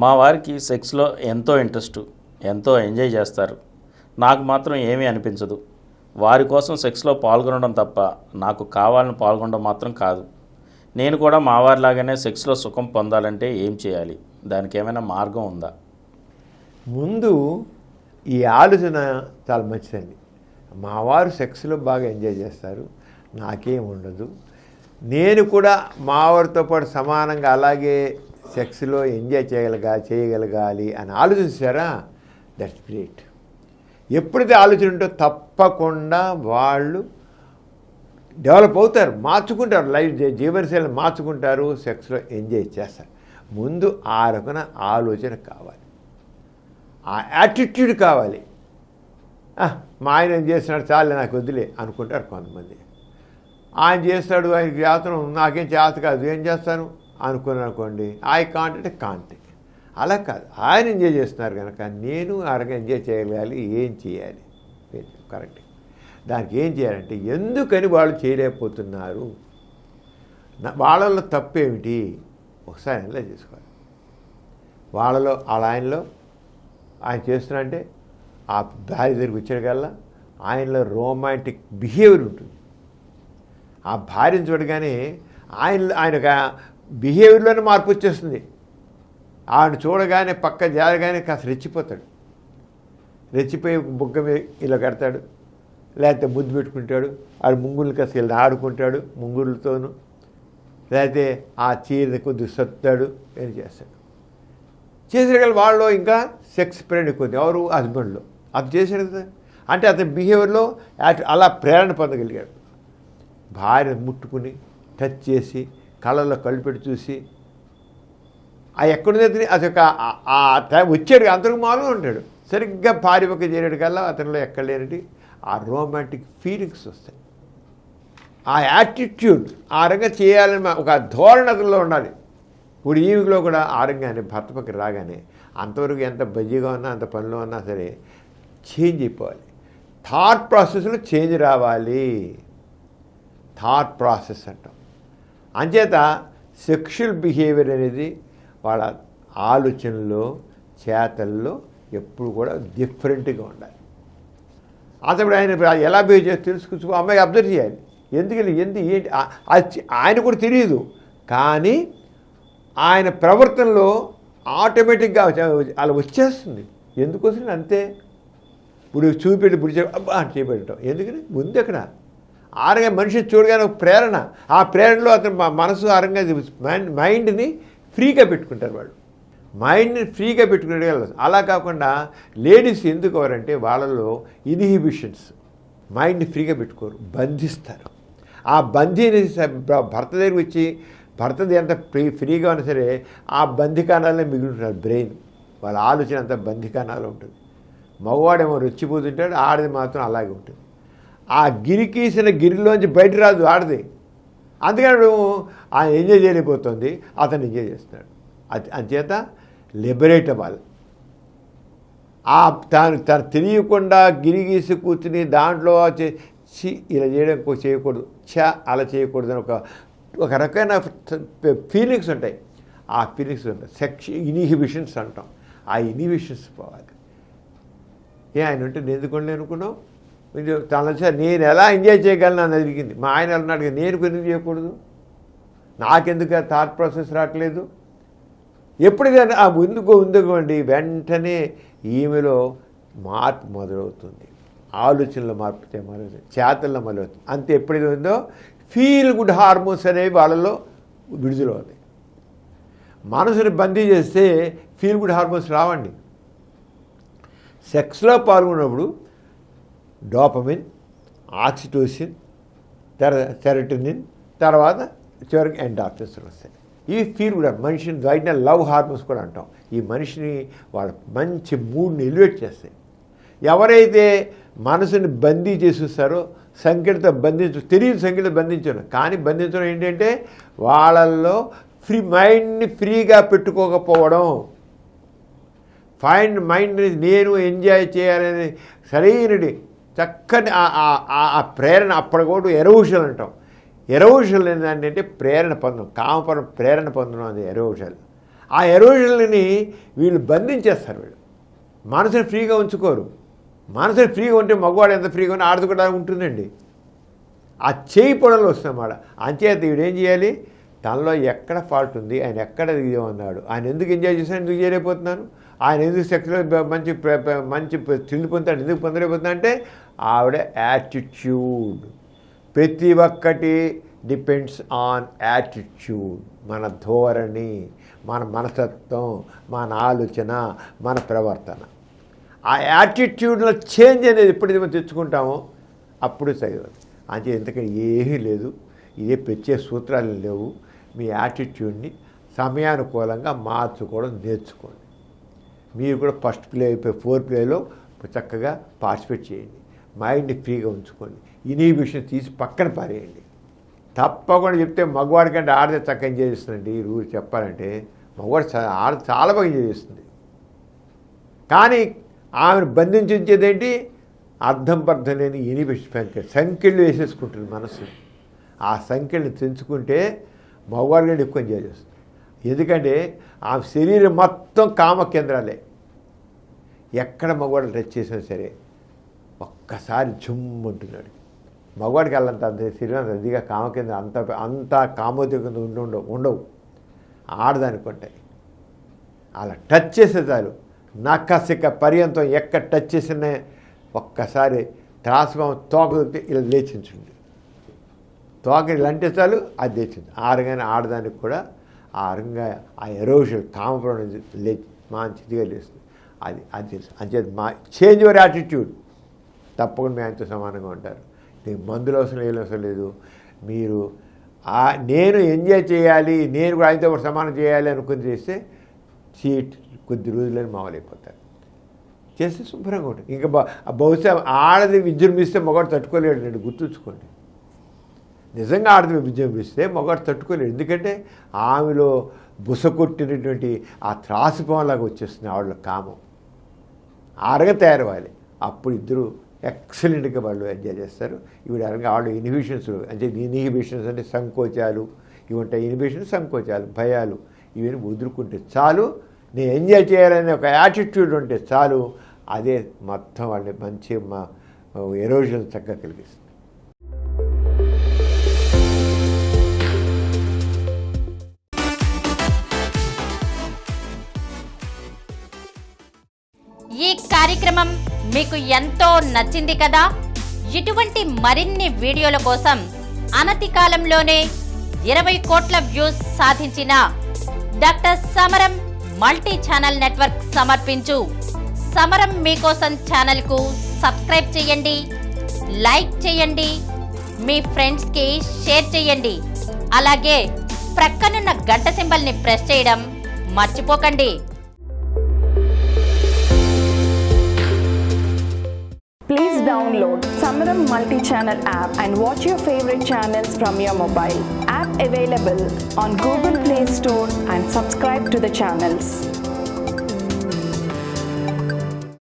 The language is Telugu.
మా వారికి సెక్స్లో ఎంతో ఇంట్రెస్ట్, ఎంతో ఎంజాయ్ చేస్తారు. నాకు మాత్రం ఏమీ అనిపించదు. వారి కోసం సెక్స్లో పాల్గొనడం తప్ప నాకు కావాలని పాల్గొనడం మాత్రం కాదు. నేను కూడా మా వారిలాగానే సెక్స్లో సుఖం పొందాలంటే ఏం చేయాలి? దానికి ఏమైనా మార్గం ఉందా? ముందు ఈ ఆలోచన చాలా మంచిదండి. మా వారు సెక్స్లో బాగా ఎంజాయ్ చేస్తారు, నాకేం ఉండదు, నేను కూడా మా వారితో పాటు సమానంగా అలాగే సెక్స్లో ఎంజాయ్ చేయగలగాలి అని ఆలోచించారా? That's great. ఎప్పుడైతే ఆలోచన ఉంటో తప్పకుండా వాళ్ళు డెవలప్ అవుతారు, మార్చుకుంటారు, లైఫ్ జీవనశైలిని మార్చుకుంటారు, సెక్స్లో ఎంజాయ్ చేస్తారు. ముందు ఆ రకమైన ఆలోచన కావాలి, ఆ యాటిట్యూడ్ కావాలి. మా ఆయన ఏం చేస్తున్నాడు, చాలే నాకు వదిలే అనుకుంటారు కొంతమంది. ఆయన చేస్తాడు, ఆయనకి చేస్తున్నాం, నాకేం చేత కాదు, ఏం చేస్తాను అనుకోండి. ఐ కాంట్ అంటే కాంటే. అలా కాదు, ఆయన ఎంజాయ్ చేస్తున్నారు కనుక నేను అరగా ఎంజాయ్ చేయగలగాలి. ఏం చేయాలి? కరెక్ట్. దానికి ఏం చేయాలంటే ఎందుకని వాళ్ళు చేయలేకపోతున్నారు, వాళ్ళలో తప్పేమిటి ఒకసారి ఎలా చేసుకోవాలి. వాళ్ళలో ఆయనలో ఆయన చేస్తున్నారంటే ఆ భార్య దగ్గరికి వచ్చేకల్లా ఆయనలో రొమాంటిక్ బిహేవియర్ ఉంటుంది. ఆ భార్యను చూడగానే ఆయన బిహేవియర్లోనే మార్పు వచ్చేస్తుంది. ఆయన చూడగానే పక్క జారగానే కాస్త రెచ్చిపోతాడు, రెచ్చిపోయి బుగ్గ మీద ఇలా కడతాడు, లేకపోతే ముద్దు పెట్టుకుంటాడు, ఆడు ముంగుళ్ళు కాస్త ఇలా ఆడుకుంటాడు ముంగుళ్ళతోనూ, లేకపోతే ఆ చీర కొద్దిగా సత్తాడు, ఏం చేస్తాడు. చేసేగల వాళ్ళు ఇంకా సెక్స్ ప్రేరణ కొద్ది ఎవరు హస్బెండ్లో అది చేశాడు కదా. అంటే అతని బిహేవియర్లో అలా ప్రేరణ పొందగలిగాడు. భార్య ముట్టుకుని టచ్ చేసి కళ్ళల్లో కళ్ళు పెట్టి చూసి ఆ ఎక్కడుంది అది ఒక ఆ టైం వచ్చాడు, అంతకు మామూలుగా ఉంటాడు. సరిగ్గా భార్య పక్క చేరేడు కల్లా అతనిలో ఎక్కడ లేనటి ఆ రొమాంటిక్ ఫీలింగ్స్ వస్తాయి. ఆ యాటిట్యూడ్ ఆ రంగా చేయాలని ఒక ధోరణ అతనిలో ఉండాలి. ఇప్పుడు ఈవిలో కూడా ఆరంగానే భర్త పక్కన రాగానే అంతవరకు ఎంత బిజీగా ఉన్నా అంత పనిలో ఉన్నా సరే చేంజ్ అయిపోవాలి. థాట్ ప్రాసెస్లో చేంజ్ రావాలి. థాట్ ప్రాసెస్ అంటాం. అంచేత సెక్షువల్ బిహేవియర్ అనేది వాళ్ళ ఆలోచనలో చేతల్లో ఎప్పుడు కూడా డిఫరెంట్గా ఉండాలి. అతడు ఆయన ఎలా బిహేవ్ చేసి తెలుసుకు అమ్మాయి అబ్జర్వ్ చేయాలి. ఎందుకని ఏంటి ఆయన కూడా తెలియదు, కానీ ఆయన ప్రవర్తనలో ఆటోమేటిక్గా అలా వచ్చేస్తుంది. ఎందుకోసం అంతే. ఇప్పుడు చూపెట్టి ఇప్పుడు అబ్బా అని చేపెట్టడం ఎందుకని ముందు అక్కడ ఆరంగా మనిషి చూడగానే ఒక ప్రేరణ, ఆ ప్రేరణలో అతను మనసు ఆరంగా మైండ్ని ఫ్రీగా పెట్టుకుంటారు. వాళ్ళు మైండ్ని ఫ్రీగా పెట్టుకునే. అలా కాకుండా లేడీస్ ఎందుకు ఎవరంటే వాళ్ళలో ఇన్హిబిషన్స్, మైండ్ని ఫ్రీగా పెట్టుకోరు, బంధిస్తారు. ఆ బందీని భర్త దగ్గరికి వచ్చి భర్తది ఎంత ఫ్రీగా ఉన్నా సరే ఆ బంధికానాలనే మిగులుంటున్నారు. బ్రెయిన్ వాళ్ళ ఆలోచన అంతా బంధికానాలు ఉంటుంది. మగవాడేమో రెచ్చిపోతుంటాడు, ఆడది మాత్రం అలాగే ఉంటుంది. ఆ గిరికీసిన గిరిలోంచి బయట రాదు ఆడది. అందుకని ఆయన ఎంజాయ్ చేయలేకపోతుంది, అతను ఎంజాయ్ చేస్తున్నాడు. అంచేత లిబరేట్ అవ్వాలి. తను తెలియకుండా గిరిగీసి కూర్చుని దాంట్లో ఇలా చేయడం చేయకూడదు, అలా చేయకూడదు అని ఒక రకమైన ఫీలింగ్స్ ఉంటాయి. ఆ ఫీలింగ్స్ ఉంటాయి ఇన్హిబిషన్స్ అంటాం. ఆ ఇన్హిబిషన్స్ పోవాలి. ఆయన ఉంటే నేను ఎందుకండి అనుకున్నావు, తన నేను ఎలా ఎంజాయ్ చేయగలను అని అడిగింది. మా ఆయన అన్నాడు, నేను ఎందుకు చేయకూడదు, నాకెందుకు థాట్ ప్రాసెస్ రావట్లేదు. ఎప్పుడైతే ఆ ఉందుకోండి వెంటనే ఈమెలో మార్పు మొదలవుతుంది. ఆలోచనలో మార్పు మొదలవుతుంది, చేతల్లో మొదలవుతుంది. అంతే ఎప్పుడైతే ఉందో ఫీల్ గుడ్ హార్మోన్స్ అనేవి వాళ్ళలో విడుదలవుతాయి. మనసుని బందీ చేస్తే ఫీల్ గుడ్ హార్మోన్స్ రావండి. సెక్స్లో పాల్గొన్నప్పుడు డోపమిన్, ఆక్సిటోసిన్, సెరటోనిన్, తర్వాత చివరికి ఎండార్ఫిన్స్ వస్తాయి. ఇవి ఫీల్ గుడ్ మనిషిని బయట లవ్ హార్మోన్స్ కూడా అంటాం. ఈ మనిషిని వాళ్ళ మంచి మూడ్ని ఎలివేట్ చేస్తాయి. ఎవరైతే మనసుని బందీ చేసేస్తారో సంఖ్యలతో తెలియదు సంఖ్యలతో బంధించడం, కానీ బంధించడం ఏంటంటే వాళ్ళల్లో మైండ్ని ఫ్రీగా పెట్టుకోకపోవడం. మైండ్ని నేను ఎంజాయ్ చేయాలనేది సరైనది చక్కని ఆ ప్రేరణ అప్పటికోటు ఎరోషన్ అంటాం. ఎరోషన్ ఏంటంటే ప్రేరణ పొందడం, కామపరం ప్రేరణ పొందడం అది ఎరోషన్. ఆ ఎరోజన్ని వీళ్ళు బంధించేస్తారు. వీళ్ళు మనసుని ఫ్రీగా ఉంచుకోరు. మనసుని ఫ్రీగా ఉంటే మగవాడు ఎంత ఫ్రీగా ఉన్నా ఆడది కూడా ఉంటుందండి. ఆ చేయి పొడలు వస్తామాట. అంచేత వీడేం చేయాలి, తనలో ఎక్కడ ఫాల్ట్ ఉంది, ఆయన ఎక్కడ ఉన్నాడు, ఆయన ఎందుకు ఎంజాయ్ చేస్తాను, ఎందుకు చేయలేకపోతున్నాను, ఆయన ఎందుకు సెక్స్లో మంచి మంచి తిండి పొందుతాడు, ఎందుకు పొందలేకపోతున్నా అంటే ఆవిడ యాటిట్యూడ్. ప్రతి ఒక్కటి డిపెండ్స్ ఆన్ యాటిట్యూడ్. మన ధోరణి, మన మనస్తత్వం, మన ఆలోచన, మన ప్రవర్తన. ఆ యాటిట్యూడ్లో చేంజ్ అనేది ఎప్పుడైతే మనం తెచ్చుకుంటామో అప్పుడు చదివాలి. అంటే ఇంతకని ఏమీ లేదు, ఇదే ప్రత్యేక సూత్రాలు లేవు. మీ యాటిట్యూడ్ని సమయానుకూలంగా మార్చుకోవడం నేర్చుకోండి. మీరు కూడా ఫస్ట్ ప్లే 4 ప్లేలో చక్కగా పార్టిసిపేట్ చేయండి. మైండ్ని ఫ్రీగా ఉంచుకోండి. ఇన్హిబిషన్ తీసి పక్కన పారేయండి. తప్పకుండా చెప్తే మగవాడి కంటే ఆడదే చక్కగా ఎంజాయ్ చేస్తుందండి. ఈ రూల్ చెప్పాలంటే మగవాడు ఆడ చాలా బాగా ఎంజాయ్ చేస్తుంది. కానీ ఆమెను బంధించేది ఏంటి, అర్థం పర్థం లేని ఇన్హిబిషన్ సంఖ్యలు వేసేసుకుంటుంది మనసు. ఆ సంఖ్యలను తెంచుకుంటే మగవాడి కంటే ఎక్కువ ఎంజాయ్ చేస్తుంది. ఎందుకంటే ఆ శరీరం మొత్తం కామ కేంద్రాలే. ఎక్కడ మగవాడు టచ్ చేసినా సరే ఒక్కసారి జుమ్మంటున్నాడు. మగవాడికి వెళ్ళంత అంత శరీరం అదిగా కామకేంద్రం అంత కామోద్యోగం ఉండవు. ఆడదానికి ఉంటాయి. అలా టచ్ చేసే చాలు నక్కసిక పర్యంతం ఎక్కడ టచ్ చేసినా ఒక్కసారి త్రాసుభావం తోక ఇలా లేచించుంది. తోక ఇలా అంటే చాలు అది లేచింది. ఆరుగానే ఆడదానికి కూడా ఆ రంగా ఆ ఎరోషన్ కామప్రవణ లేచి మంచిదిగా లేస్తుంది. అది తెలుసు. అంచేది చేంజ్ యువర్ యాటిట్యూడ్. తప్పకుండా మీ ఆయనతో సమానంగా ఉంటారు. నీకు మందులు అవసరం ఏం అవసరం లేదు. మీరు నేను ఎంజాయ్ చేయాలి, నేను కూడా ఆయనతో కూడా సమానం చేయాలి అనుకుని చేస్తే కొద్ది రోజులని మామూలైపోతారు. చేస్తే శుభ్రంగా ఉంటుంది. ఇంకా బహుశా ఆడది విజృంభిస్తే మగవాడు తట్టుకోలేడు. నేను గుర్తుంచుకోండి. నిజంగా ఆడది విజృంభిస్తే మగవాడు తట్టుకోలేడు. ఎందుకంటే ఆమెలో బుసకొట్టినటువంటి ఆ త్రాసిపోలాగా వచ్చేస్తుంది ఆవిడలో కామం. ఆరగా తయారవ్వాలి. అప్పుడు ఇద్దరు ఎక్సలెంట్గా వాళ్ళు ఎంజాయ్ చేస్తారు. ఇవి అరగా వాళ్ళు ఇన్హిబిషన్స్ అంటే ఇన్హిబిషన్స్ అంటే సంకోచాలు ఇవి ఉంటాయి. ఇన్హిబిషన్స్, సంకోచాలు, భయాలు ఇవన్నీ వదులుకుంటే చాలు. నేను ఎంజాయ్ చేయాలనే ఒక యాటిట్యూడ్ ఉంటే చాలు. అదే మొత్తం వాళ్ళని మంచి ఎరోజన్ చక్కగా కలిగిస్తుంది. ఈ కార్యక్రమం మీకు ఎంతో నచ్చింది కదా. ఇటువంటి మరిన్ని వీడియోల కోసం అనతి కాలంలోనే 20 కోట్ల వ్యూస్ సాధించిన డాక్టర్ సమరం మల్టీ ఛానల్ నెట్వర్క్ సమర్పించు సమరం మీకోసం ఛానల్కు సబ్స్క్రైబ్ చేయండి, లైక్ చేయండి, మీ ఫ్రెండ్స్కి షేర్ చేయండి. అలాగే ప్రక్కనున్న గంట సింబల్ని ప్రెస్ చేయడం మర్చిపోకండి. Please download Samaram multi-channel app and watch your favorite channels from your mobile. App available on Google Play Store and subscribe to the channels.